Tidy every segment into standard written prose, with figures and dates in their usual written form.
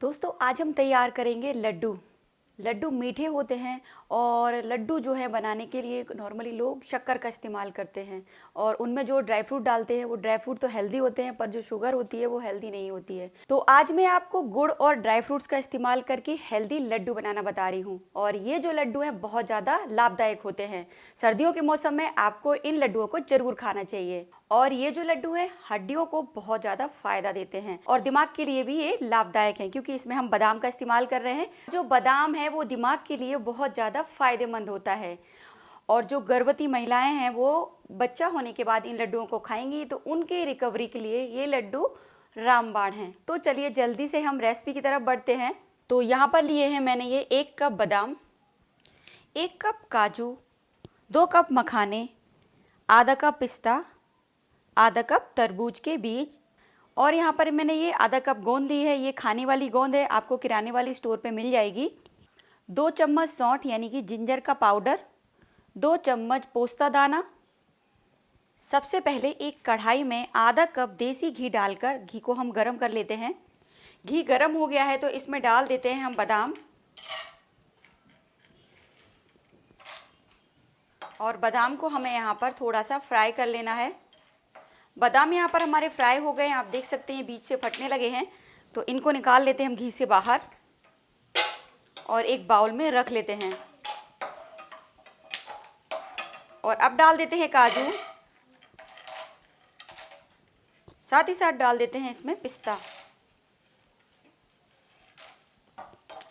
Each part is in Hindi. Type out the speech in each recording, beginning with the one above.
दोस्तों आज हम तैयार करेंगे लड्डू। लड्डू मीठे होते हैं और लड्डू जो है बनाने के लिए नॉर्मली लोग शक्कर का इस्तेमाल करते हैं और उनमें जो ड्राई फ्रूट डालते हैं वो ड्राई फ्रूट तो हेल्दी होते हैं, पर जो शुगर होती है वो हेल्दी नहीं होती है। तो आज मैं आपको गुड़ और ड्राई फ्रूट्स का इस्तेमाल करके हेल्दी लड्डू बनाना बता रही हूँ और ये जो लड्डू हैं बहुत ज़्यादा लाभदायक होते हैं। सर्दियों के मौसम में आपको इन लड्डुओं को जरूर खाना चाहिए और ये जो लड्डू है हड्डियों को बहुत ज़्यादा फायदा देते हैं और दिमाग के लिए भी ये लाभदायक है क्योंकि इसमें हम बादाम का इस्तेमाल कर रहे हैं। जो बादाम है वो दिमाग के लिए बहुत ज़्यादा फायदेमंद होता है और जो गर्भवती महिलाएं हैं वो बच्चा होने के बाद इन लड्डुओं को खाएंगी तो उनके रिकवरी के लिए ये लड्डू रामबाण हैं। तो चलिए जल्दी से हम रेसिपी की तरफ बढ़ते हैं। तो यहाँ पर लिए हैं मैंने ये 1 कप बादाम, 1 कप काजू, 2 कप मखाने, आधा कप पिस्ता, आधा कप तरबूज के बीज और यहाँ पर मैंने ये आधा कप गोंद ली है। ये खाने वाली गोंद है, आपको किराने वाली स्टोर पे मिल जाएगी। 2 चम्मच सौंठ यानी कि जिंजर का पाउडर, 2 चम्मच पोस्ता दाना। सबसे पहले एक कढ़ाई में आधा कप देसी घी डालकर घी को हम गरम कर लेते हैं। घी गरम हो गया है तो इसमें डाल देते हैं हम बादाम और बादाम को हमें यहाँ पर थोड़ा सा फ्राई कर लेना है। बादाम यहाँ पर हमारे फ्राई हो गए हैं, आप देख सकते हैं बीच से फटने लगे हैं। तो इनको निकाल लेते हैं हम घी से बाहर और एक बाउल में रख लेते हैं और अब डाल देते हैं काजू, साथ ही साथ डाल देते हैं इसमें पिस्ता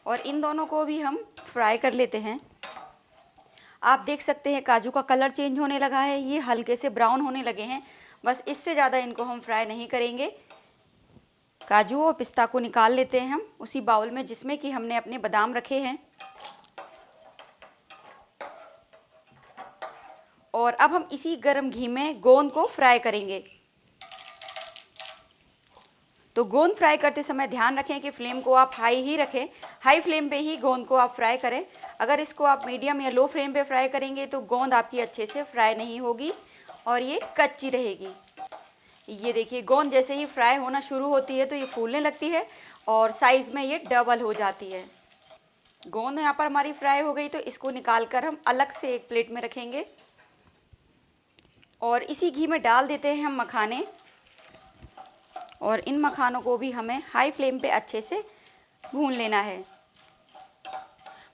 और इन दोनों को भी हम फ्राई कर लेते हैं। आप देख सकते हैं काजू का कलर चेंज होने लगा है, ये हल्के से ब्राउन होने लगे हैं। बस इससे ज़्यादा इनको हम फ्राई नहीं करेंगे। काजू और पिस्ता को निकाल लेते हैं हम उसी बाउल में जिसमें कि हमने अपने बादाम रखे हैं और अब हम इसी गरम घी में गोंद को फ्राई करेंगे। तो गोंद फ्राई करते समय ध्यान रखें कि फ्लेम को आप हाई ही रखें, हाई फ्लेम पे ही गोंद को आप फ्राई करें। अगर इसको आप मीडियम या लो फ्लेम पे फ्राई करेंगे तो गोंद आपकी अच्छे से फ्राई नहीं होगी और ये कच्ची रहेगी। ये देखिए गोंद जैसे ही फ्राई होना शुरू होती है तो ये फूलने लगती है और साइज़ में ये डबल हो जाती है। गोंद यहाँ पर हमारी फ्राई हो गई तो इसको निकाल कर हम अलग से एक प्लेट में रखेंगे और इसी घी में डाल देते हैं हम मखाने और इन मखानों को भी हमें हाई फ्लेम पे अच्छे से भून लेना है।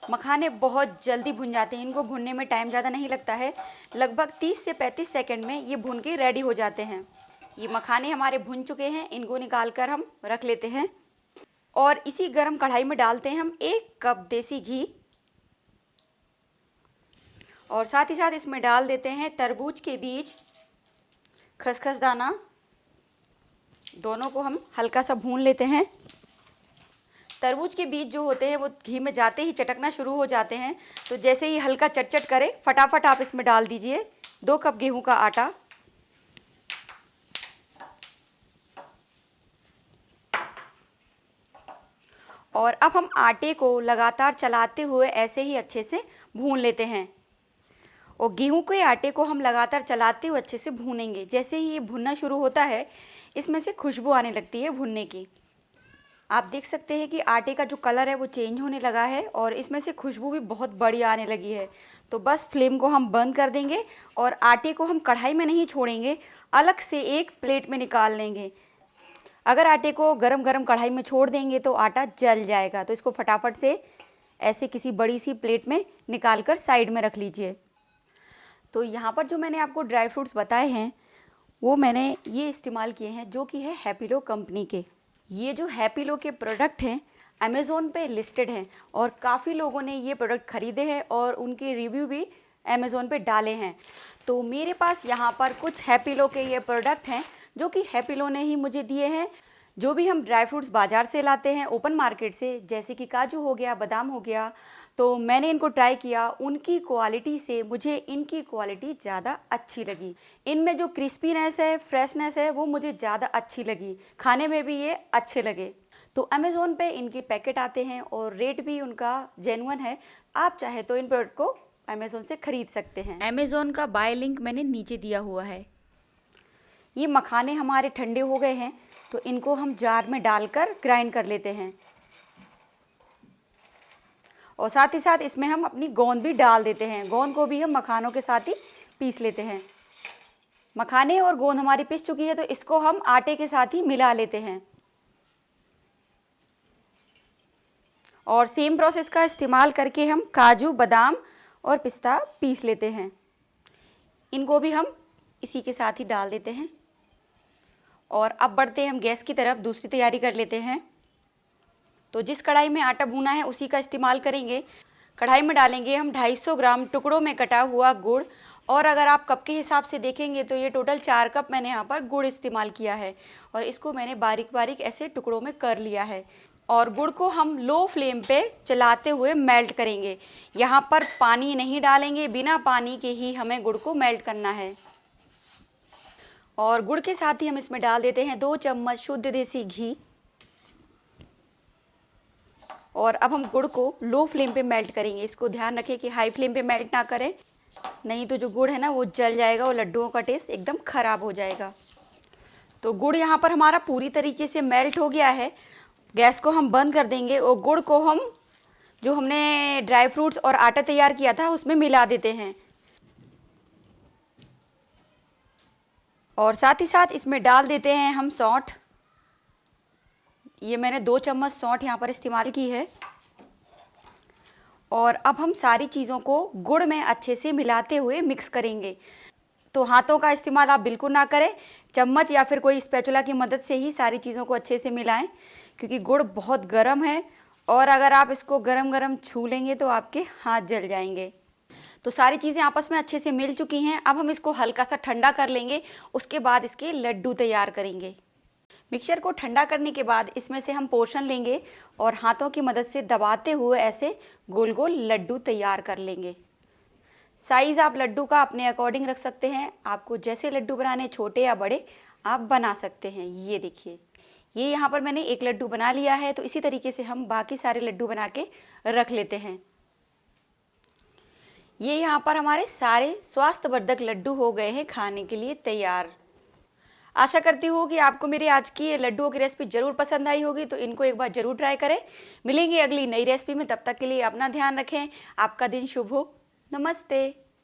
मखाने बहुत जल्दी भुन जाते हैं, इनको भुनने में टाइम ज़्यादा नहीं लगता है, लगभग 30 से 35 सेकंड में ये भुन के रेडी हो जाते हैं। ये मखाने हमारे भुन चुके हैं, इनको निकाल कर हम रख लेते हैं और इसी गरम कढ़ाई में डालते हैं हम 1 कप देसी घी और साथ ही साथ इसमें डाल देते हैं तरबूज के बीज, खसखस दाना। दोनों को हम हल्का सा भून लेते हैं। तरबूज के बीज जो होते हैं वो घी में जाते ही चटकना शुरू हो जाते हैं, तो जैसे ही हल्का चटचट करे फटाफट आप इसमें डाल दीजिए 2 कप गेहूं का आटा और अब हम आटे को लगातार चलाते हुए ऐसे ही अच्छे से भून लेते हैं और गेहूं के आटे को हम लगातार चलाते हुए अच्छे से भूनेंगे। जैसे ही ये भुनना शुरू होता है इसमें से खुशबू आने लगती है भुनने की। आप देख सकते हैं कि आटे का जो कलर है वो चेंज होने लगा है और इसमें से खुशबू भी बहुत बढ़िया आने लगी है। तो बस फ्लेम को हम बंद कर देंगे और आटे को हम कढ़ाई में नहीं छोड़ेंगे, अलग से एक प्लेट में निकाल लेंगे। अगर आटे को गरम गरम कढ़ाई में छोड़ देंगे तो आटा जल जाएगा, तो इसको फटाफट से ऐसे किसी बड़ी सी प्लेट में निकाल कर साइड में रख लीजिए। तो यहाँ पर जो मैंने आपको ड्राई फ्रूट्स बताए हैं वो मैंने ये इस्तेमाल किए हैं जो कि है हैप्पिलो कंपनी के। ये जो हैप्पिलो के प्रोडक्ट हैं अमेज़ोन पे लिस्टेड हैं और काफ़ी लोगों ने ये प्रोडक्ट ख़रीदे हैं और उनके रिव्यू भी अमेज़ोन पे डाले हैं। तो मेरे पास यहाँ पर कुछ हैप्पिलो के ये प्रोडक्ट हैं जो कि हैप्पिलो ने ही मुझे दिए हैं। जो भी हम ड्राई फ्रूट्स बाज़ार से लाते हैं ओपन मार्केट से, जैसे कि काजू हो गया, बादाम हो गया, तो मैंने इनको ट्राई किया। उनकी क्वालिटी से मुझे इनकी क्वालिटी ज़्यादा अच्छी लगी। इनमें जो क्रिस्पीनेस है, फ्रेशनेस है वो मुझे ज़्यादा अच्छी लगी, खाने में भी ये अच्छे लगे। तो अमेज़ोन पे इनके पैकेट आते हैं और रेट भी उनका जेन्युइन है। आप चाहे तो इन प्रोडक्ट को अमेज़ोन से ख़रीद सकते हैं। अमेज़ोन का बाय लिंक मैंने नीचे दिया हुआ है। ये मखाने हमारे ठंडे हो गए हैं तो इनको हम जार में डालकर ग्राइंड कर लेते हैं। और साथ ही साथ इसमें हम अपनी गोंद भी डाल देते हैं। गोंद को भी हम मखानों के साथ ही पीस लेते हैं। मखाने और गोंद हमारी पिस चुकी है, तो इसको हम आटे के साथ ही मिला लेते हैं। और सेम प्रोसेस का इस्तेमाल करके हम काजू, बादाम और पिस्ता पीस लेते हैं। इनको भी हम इसी के साथ ही डाल देते हैं। और अब बढ़ते हैं हम गैस की तरफ, दूसरी तैयारी कर लेते हैं। तो जिस कढ़ाई में आटा भूना है उसी का इस्तेमाल करेंगे। कढ़ाई में डालेंगे हम 250 ग्राम टुकड़ों में कटा हुआ गुड़। और अगर आप कप के हिसाब से देखेंगे तो ये टोटल 4 कप मैंने यहाँ पर गुड़ इस्तेमाल किया है। और इसको मैंने बारीक बारीक ऐसे टुकड़ों में कर लिया है। और गुड़ को हम लो फ्लेम पे चलाते हुए मेल्ट करेंगे। यहाँ पर पानी नहीं डालेंगे, बिना पानी के ही हमें गुड़ को मेल्ट करना है। और गुड़ के साथ ही हम इसमें डाल देते हैं 2 चम्मच शुद्ध देसी घी। और अब हम गुड़ को लो फ्लेम पे मेल्ट करेंगे। इसको ध्यान रखें कि हाई फ्लेम पे मेल्ट ना करें, नहीं तो जो गुड़ है ना वो जल जाएगा और लड्डुओं का टेस्ट एकदम ख़राब हो जाएगा। तो गुड़ यहाँ पर हमारा पूरी तरीके से मेल्ट हो गया है। गैस को हम बंद कर देंगे और गुड़ को हम जो हमने ड्राई फ्रूट्स और आटा तैयार किया था उसमें मिला देते हैं। और साथ ही साथ इसमें डाल देते हैं हम सौंठ। ये मैंने 2 चम्मच सौंठ यहाँ पर इस्तेमाल की है। और अब हम सारी चीज़ों को गुड़ में अच्छे से मिलाते हुए मिक्स करेंगे। तो हाथों का इस्तेमाल आप बिल्कुल ना करें, चम्मच या फिर कोई स्पैचुला की मदद से ही सारी चीज़ों को अच्छे से मिलाएं, क्योंकि गुड़ बहुत गर्म है और अगर आप इसको गरम गरम छू लेंगे तो आपके हाथ जल जाएंगे। तो सारी चीज़ें आपस में अच्छे से मिल चुकी हैं। अब हम इसको हल्का सा ठंडा कर लेंगे, उसके बाद इसके लड्डू तैयार करेंगे। मिक्सचर को ठंडा करने के बाद इसमें से हम पोर्शन लेंगे और हाथों की मदद से दबाते हुए ऐसे गोल गोल लड्डू तैयार कर लेंगे। साइज़ आप लड्डू का अपने अकॉर्डिंग रख सकते हैं। आपको जैसे लड्डू बनाने, छोटे या बड़े, आप बना सकते हैं। ये देखिए, ये यहाँ पर मैंने एक लड्डू बना लिया है। तो इसी तरीके से हम बाकी सारे लड्डू बना के रख लेते हैं। ये यहाँ पर हमारे सारे स्वास्थ्यवर्धक लड्डू हो गए हैं खाने के लिए तैयार। आशा करती हूँ कि आपको मेरे आज की ये लड्डुओं की रेसिपी ज़रूर पसंद आई होगी। तो इनको एक बार ज़रूर ट्राई करें। मिलेंगे अगली नई रेसिपी में, तब तक के लिए अपना ध्यान रखें। आपका दिन शुभ हो। नमस्ते।